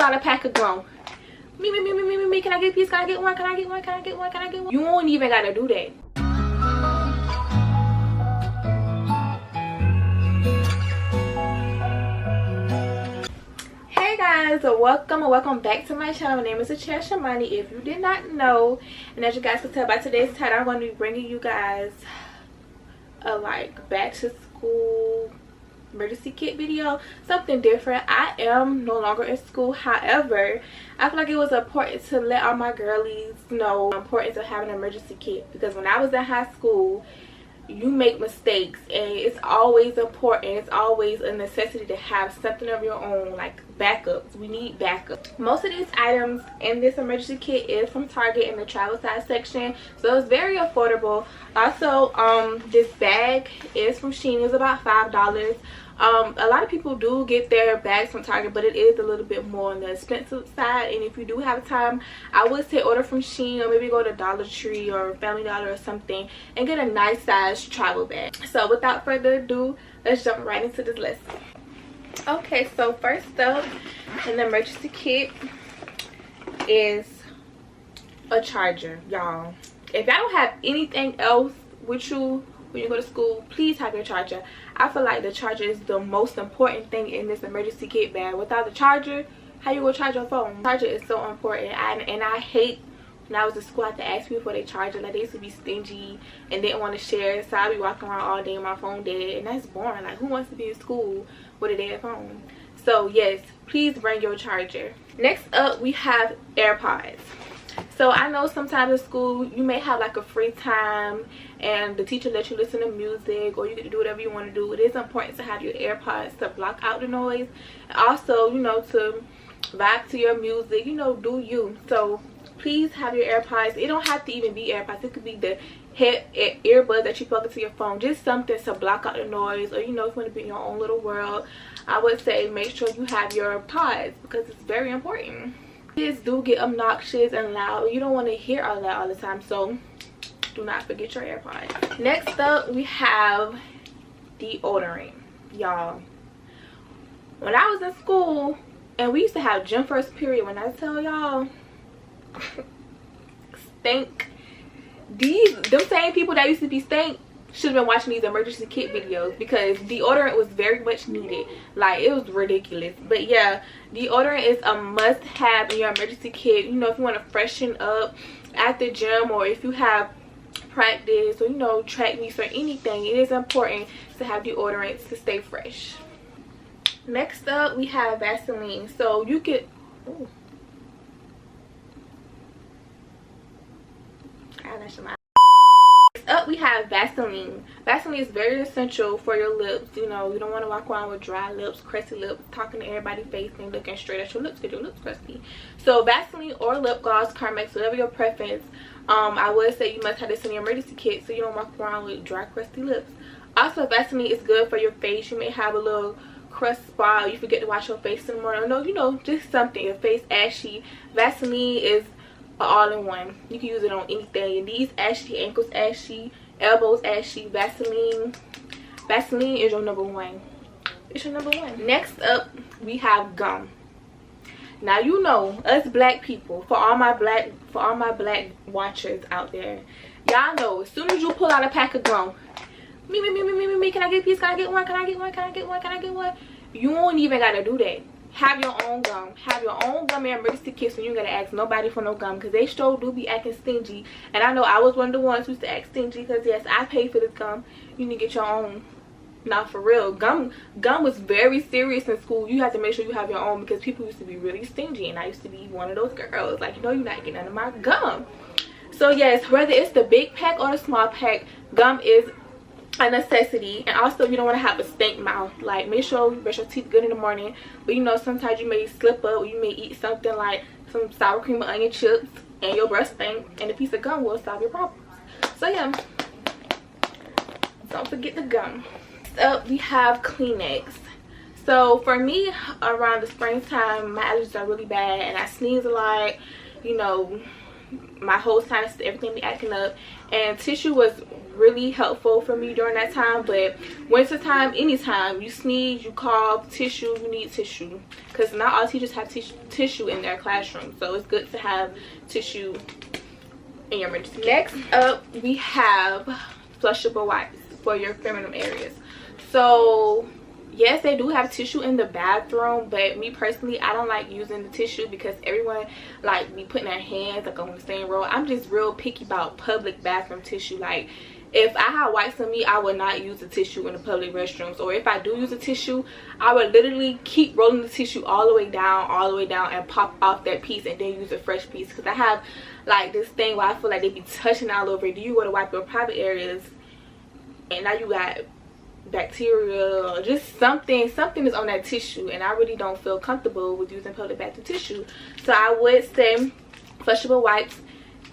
pull out a pack of gum. Me, can I get a piece? Can I get one? Can I get one? Can I get one? Can I get one? You won't even gotta do that. Hey guys, welcome back to my channel. My name is Shamani, if you did not know. And as you guys can tell by today's title, I'm going to be bringing you guys a back to school emergency kit video, something different. I am no longer in school, however I feel like it was important to let all my girlies know the importance of having an emergency kit, because when I was in high school, you make mistakes and it's always important, it's always a necessity to have something of your own, like backups. We need backups. Most of these items in this emergency kit is from Target in the travel size section, so it's very affordable. Also, this bag is from Shein. It's about $5. A lot of people do get their bags from Target, but it is a little bit more on the expensive side. And if you do have time, I would say order from Shein, or maybe go to Dollar Tree or Family Dollar or something and get a nice size travel bag. So without further ado, let's jump right into this lesson. Okay, so first up in the emergency kit is a charger, y'all. If y'all don't have anything else with you when you go to school, please have your charger. I feel like the charger is the most important thing in this emergency kit bag. Without the charger, how you gonna charge your phone? Charger is so important. And I hate when I was in school, I had to ask people for their charger. Like, they used to be stingy and didn't want to share, so I'd be walking around all day and my phone dead, and that's boring. Like, who wants to be in school with a dead phone? So yes, please bring your charger. Next up, we have AirPods. So I know sometimes in school you may have like a free time and the teacher lets you listen to music, or you get to do whatever you want to do. It is important to have your AirPods to block out the noise, and also, you know, to vibe to your music, you know, do you. So please have your AirPods. It don't have to even be AirPods. It could be the earbud that you plug into your phone, just something to block out the noise. Or, you know, if you want to be in your own little world, I would say make sure you have your pods, because it's very important. Kids do get obnoxious and loud. You don't want to hear all that all the time, so do not forget your AirPods. Next up, we have deodorant, y'all. When I was in school and we used to have gym first period, when I tell y'all, stink. Them same people that used to be stink should have been watching these emergency kit videos, because deodorant was very much needed. Like, it was ridiculous. But yeah, deodorant is a must-have in your emergency kit. You know, if you want to freshen up at the gym, or if you have practice, or, you know, track meets or anything, it is important to have deodorant to stay fresh. Next up, we have Vaseline. So you could up, we have Vaseline. Vaseline is very essential for your lips. You know, you don't want to walk around with dry lips, crusty lips, talking to everybody's face and looking straight at your lips because your lips crusty. So Vaseline or lip gloss, Carmex, whatever your preference. I would say you must have this in your emergency kit so you don't walk around with dry, crusty lips. Also, Vaseline is good for your face. You may have a little crust spot, or you forget to wash your face in the morning. No, you know, just something. Your face ashy. Vaseline is all-in-one. You can use it on anything. Your knees ashy, ankles ashy, elbows ashy. Vaseline is your number one. It's your number one. Next up, we have gum. Now, you know, us black people, for all my black watchers out there, y'all know as soon as you pull out a pack of gum, me, can I get a piece? Can I get one? Can I get one? Can I get one? Can I get one? You won't even gotta do that. Have your own gum. Have your own gum in emergency kit, so you gotta ask nobody for no gum, because they sure do be acting stingy. And I know I was one of the ones who used to act stingy, because yes, I paid for this gum. You need to get your own. Not for real. Gum was very serious in school. You have to make sure you have your own, because people used to be really stingy, and I used to be one of those girls. Like, you know, you're not getting none of my gum. So yes, whether it's the big pack or the small pack, gum is a necessity. And also, you don't want to have a stink mouth. Like, make sure you brush your teeth good in the morning, but you know, sometimes you may slip up, or you may eat something like some sour cream or onion chips and your breath stink, and a piece of gum will solve your problems. So yeah, don't forget the gum. Next up, we have Kleenex. So for me, around the springtime, my allergies are really bad and I sneeze a lot. You know, my whole sinus, everything be acting up, and tissue was really helpful for me during that time. But winter time, anytime you sneeze, you cough, tissue, you need tissue, because not all teachers have tissue in their classroom, so it's good to have tissue in your emergency. Next up, we have flushable wipes for your feminine areas. So yes, they do have tissue in the bathroom, but me personally, I don't like using the tissue because everyone like be putting their hands like on the same roll. I'm just real picky about public bathroom tissue. Like, if I had wipes on me, I would not use the tissue in the public restrooms. Or if I do use a tissue, I would literally keep rolling the tissue all the way down, and pop off that piece and then use a fresh piece. Because I have like this thing where I feel like they be touching all over it. Do you go to wipe your private areas and now you got bacteria or just something is on that tissue, and I really don't feel comfortable with using public bathroom tissue. So I would say flushable wipes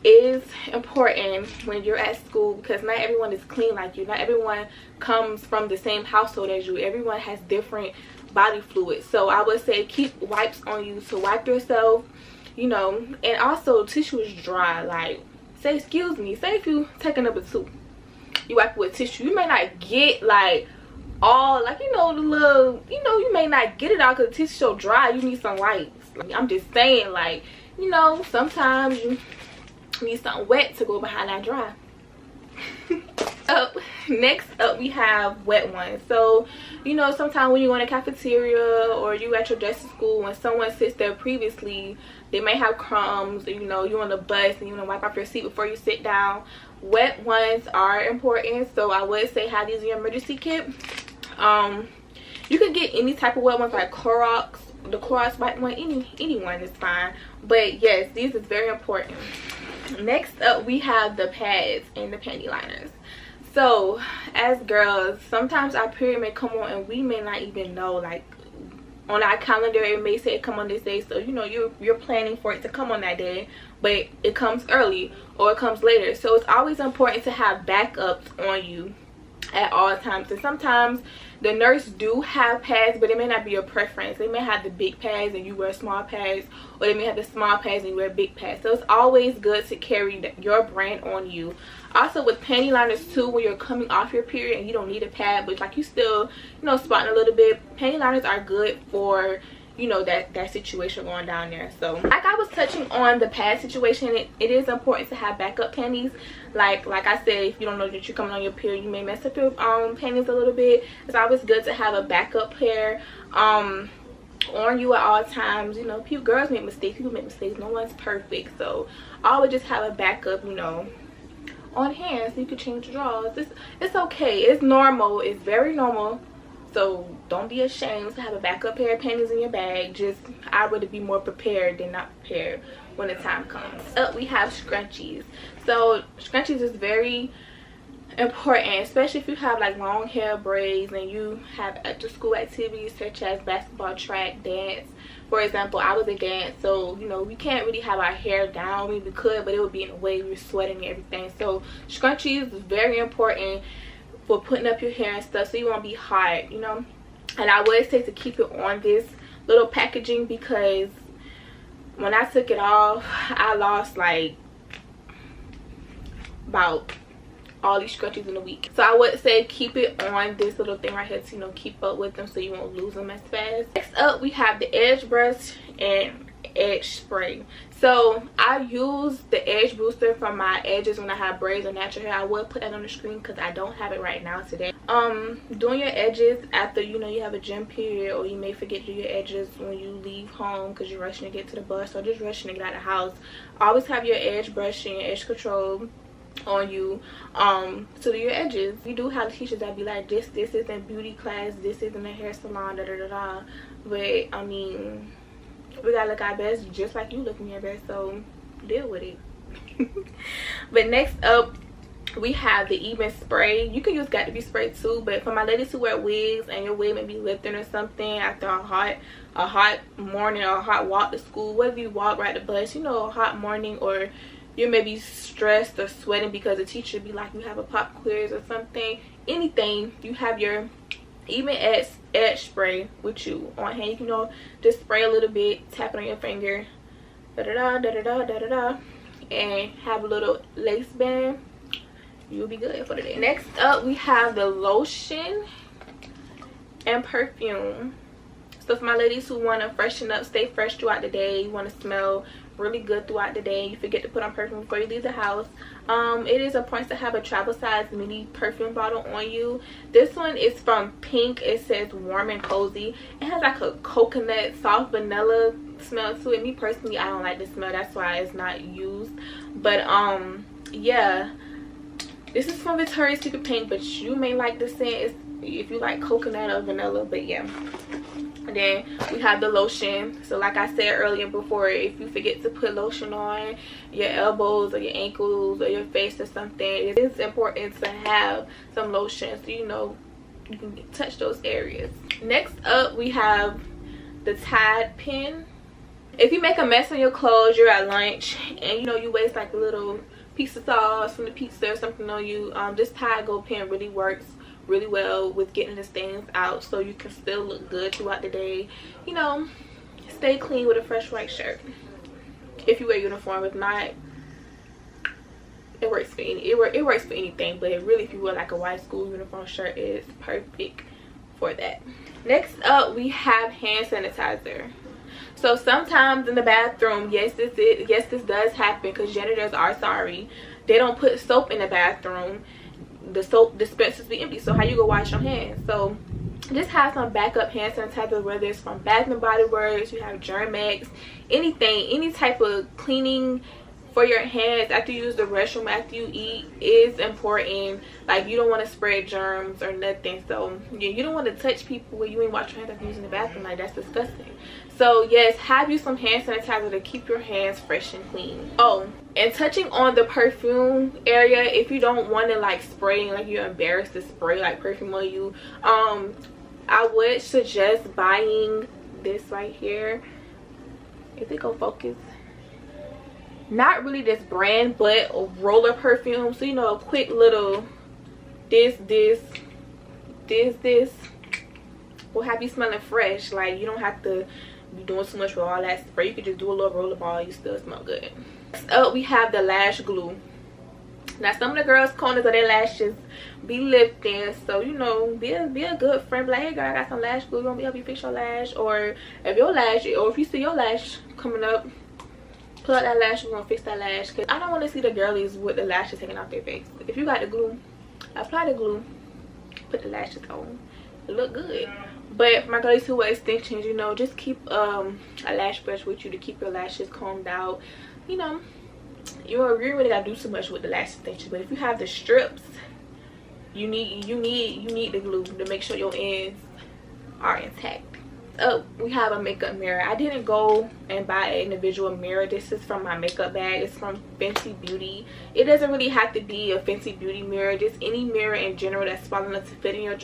is important when you're at school, because not everyone is clean like you. Not everyone comes from the same household as you. Everyone has different body fluids. So I would say keep wipes on you to wipe yourself, you know. And also, tissue is dry. Like, say excuse me, say if you take a number 2, you wipe with tissue, you may not get like all, like, you know, the little, you know, you may not get it out because the tissue so dry. You need some wipes. Like, I'm just saying, like, you know, sometimes you need something wet to go behind that dry. Next up, we have wet ones. So, you know, sometimes when you go in a cafeteria or you at your desk at school, when someone sits there previously, they may have crumbs, you know, you're on the bus and you want to wipe off your seat before you sit down. Wet ones are important, so I would say have these in your emergency kit. You can get any type of wet ones, like Clorox, the Clorox white one, anyone is fine. But yes, these is very important. Next up, we have the pads and the panty liners. So as girls, sometimes our period may come on and we may not even know. Like, on our calendar it may say it come on this day, so you know you're planning for it to come on that day, but it comes early or it comes later. So it's always important to have backups on you at all times. And sometimes the nurse do have pads, but it may not be your preference. They may have the big pads and you wear small pads, or they may have the small pads and you wear big pads. So it's always good to carry your brand on you. Also with panty liners too, when you're coming off your period and you don't need a pad, but like you still, you know, spotting a little bit, panty liners are good for, you know, that situation going down there. So like I was touching on the pad situation, it is important to have backup panties. Like I said, if you don't know that you're coming on your period, you may mess up your panties a little bit. It's always good to have a backup pair on you at all times. You know, girls make mistakes, people make mistakes, no one's perfect. So always just have a backup, you know, on hand, so you can change the drawers. It's okay, it's normal, it's very normal. So don't be ashamed to have a backup pair of panties in your bag. Just, I would be more prepared than not prepared when the time comes. Up, we have scrunchies. So scrunchies is very important, especially if you have like long hair, braids, and you have after school activities such as basketball, track, dance. For example, I was in dance, so you know we can't really have our hair down. We could, but it would be in a way we're sweating and everything. So scrunchies is very important for putting up your hair and stuff, so you won't be hot, you know. And I would say to keep it on this little packaging, because when I took it off, I lost like about all these scrunchies in a week. So I would say keep it on this little thing right here to, you know, keep up with them so you won't lose them as fast. Next up, we have the edge brush and edge spray. So I use the edge booster from my edges when I have braids or natural hair. I will put that on the screen because I don't have it right now today. Doing your edges after, you know, you have a gym period, or you may forget to do your edges when you leave home because you're rushing to get to the bus or just rushing to get out of the house. Always have your edge brush and your edge control on you to do your edges. You do have teachers that be like, this isn't beauty class, this isn't a hair salon, da da da da. But I mean, we gotta look our best just like you looking your best, so deal with it. But next up, we have the even spray. You can use got to be spray too, but for my ladies who wear wigs and your wig may be lifting or something after a hot morning or a hot walk to school, whether you walk right to bus, you know, a hot morning, or you may be stressed or sweating because the teacher be like, you have a pop quiz or something, anything, you have your even edge spray with you on hand. You know, just spray a little bit, tap it on your finger, da da da da da da da da, and have a little lace band, you'll be good for the day. Next up, we have the lotion and perfume. So for my ladies who want to freshen up, stay fresh throughout the day, you want to smell really good throughout the day, you forget to put on perfume before you leave the house, it is important to have a travel size mini perfume bottle on you. This one is from Pink. It says warm and cozy. It has like a coconut, soft vanilla smell to it. Me personally, I don't like the smell, that's why it's not used. But yeah, this is from Victoria's Secret Pink, but you may like the scent if you like coconut or vanilla. But yeah. And then we have the lotion. So like I said earlier before, if you forget to put lotion on your elbows or your ankles or your face or something, it is important to have some lotion so you know you can touch those areas. Next up, we have the Tide pen. If you make a mess on your clothes, you're at lunch and you know you waste like a little piece of sauce from the pizza or something on you, this Tide Go pen really works really well with getting the stains out, so you can still look good throughout the day. You know, stay clean with a fresh white shirt. If you wear uniform, if not, it works for it works for anything, but really if you wear like a white school uniform shirt, it's perfect for that. Next up, we have hand sanitizer. So sometimes in the bathroom, yes this does happen, because janitors are sorry, they don't put soap in the bathroom. The soap dispensers be empty, so how you go wash your hands? So just have some backup hand sanitizer, whether it's from Bath and Body Works, you have Germex, anything, any type of cleaning for your hands after you use the restroom, after you eat, is important. Like, you don't want to spread germs or nothing. So yeah, you don't want to touch people where you ain't wash your hands after using the bathroom. Like, that's disgusting. So yes, have you some hand sanitizer to keep your hands fresh and clean. Oh, and touching on the perfume area, if you don't want to like spray, like you're embarrassed to spray like perfume on you, I would suggest buying this right here. If it go focus, not really this brand, but a roller perfume. So you know, a quick little this will have you smelling fresh. Like, you don't have to be doing too much with all that spray. You could just do a little roller ball, you still smell good. Next up, we have the lash glue. Now some of the girls' corners of their lashes be lifting, so you know, be a good friend. Be like, hey girl, I got some lash glue, you want me to help you fix your lash? Or if you see your lash coming up, pull out that lash, we're gonna fix that lash. Because I don't want to see the girlies with the lashes hanging off their face. If you got the glue, apply the glue, put the lashes on, it look good. But for my girlies who wear extensions, you know, just keep a lash brush with you to keep your lashes combed out. You know, you really gotta do too much with the lash extensions. But if you have the strips, you need the glue to make sure your ends are intact. Up, we have a makeup mirror. I didn't go and buy an individual mirror. This is from my makeup bag. It's from Fenty Beauty. It doesn't really have to be a Fenty Beauty mirror, just any mirror in general that's small enough to fit in your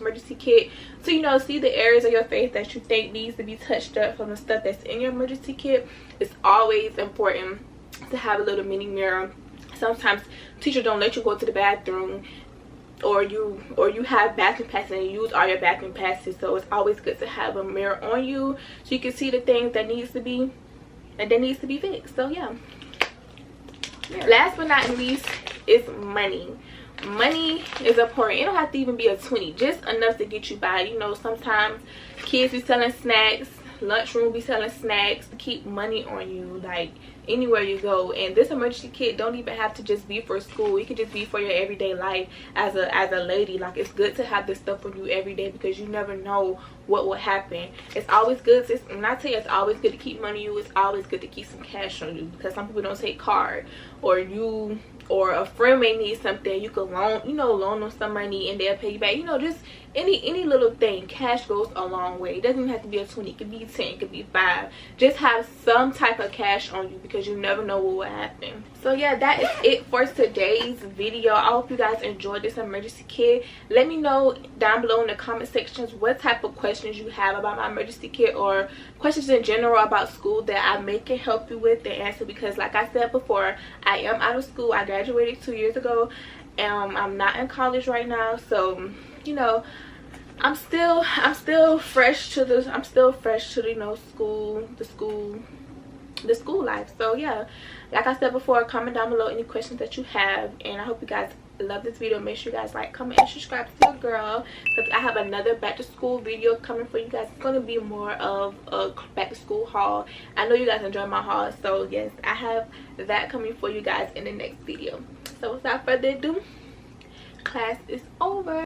emergency kit. So you know, see the areas of your face that you think needs to be touched up from the stuff that's in your emergency kit. It's always important to have a little mini mirror. Sometimes teachers don't let you go to the bathroom, or you have bathroom passes and you use all your bathroom passes, so it's always good to have a mirror on you so you can see the things that needs to be fixed. So yeah. Last but not least is money. Money is important. It don't have to even be a 20, just enough to get you by. You know, sometimes kids be selling snacks, lunchroom be selling snacks to keep money on you, like anywhere you go. And this emergency kit don't even have to just be for school. It could just be for your everyday life as a lady. Like, it's good to have this stuff on you every day, because you never know what will happen. It's always good to, when I tell you it's always good to keep money on you, it's always good to keep some cash on you, because some people don't take card, or a friend may need something, you could loan them some money and they'll pay you back. You know, just any little thing. Cash goes a long way. It doesn't even have to be a 20, it could be 10, it could be 5. Just have some type of cash on you, because you never know what will happen. So yeah, that is it for today's video. I hope you guys enjoyed this emergency kit. Let me know down below in the comment sections what type of questions you have about my emergency kit, or questions in general about school that I may can help you with the answer. Because like I said before, I am out of school. I graduated 2 years ago. I'm not in college right now, so you know, I'm still fresh to the, you know, school the school life. So yeah, like I said before, comment down below any questions that you have, and I hope you guys love this video. Make sure you guys like, comment, and subscribe to your girl, because I have another back to school video coming for you guys. It's going to be more of a back to school haul. I know you guys enjoy my haul, so yes, I have that coming for you guys in the next video. So without further ado, class is over.